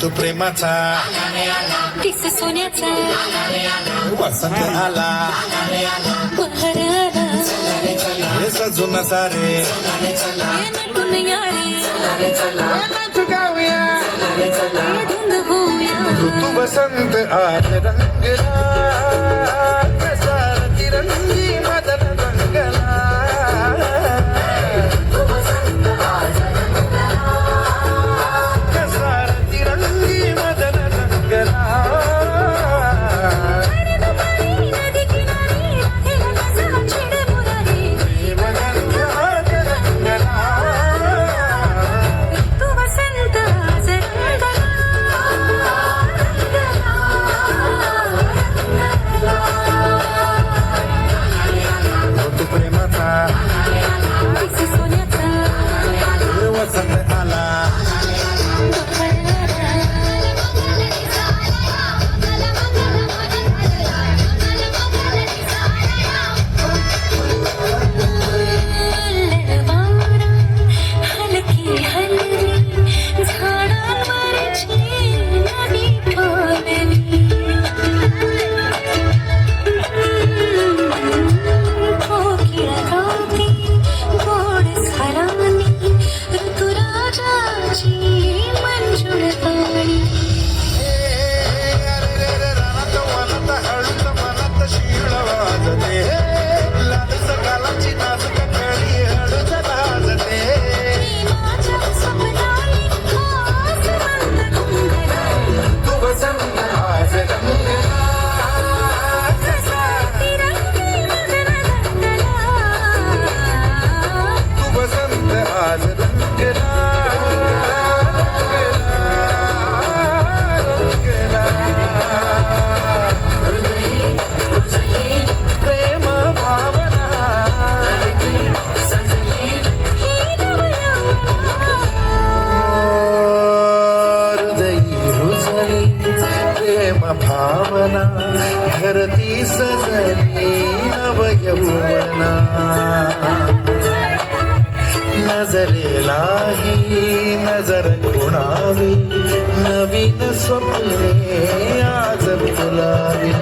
ऋतू प्रेमाचा किस सोन्याचा वसंत आला बहर आला हे सजून सारे ये नटून यारे ये धुंद होऊया ऋतू वसंत आज रंगला कसा तिरंगी मदन रंगला कसा तिरंगी मदन रंगला नदी किनारी राखेला कसा छिडे मुरारी तू वसंत आज ऋतू प्रेमाचा किस सोन्याचा वसंत आला हलकी हलरी झाडावरची नवी पालवी कोकिळा गाते गोड स्वरांनी ऋतुराजाची मंजुळ गाणी रानात वनात हळूत मनात शीळ वाजते लाल सकाळची नाजूक कळी हळूच लाजते माझ्या स्वप्नाली खास मंद गुंगला तू वसंत आज रंगला तिरंगी मदन रंगला तू वसंत आज रंगला प्रेम भावना हृदयी रुजली प्रेम भावना धरती सजली नवयौवना नजरेला ही नजर खुणावी नवीन स्वप्ने आज फुलावी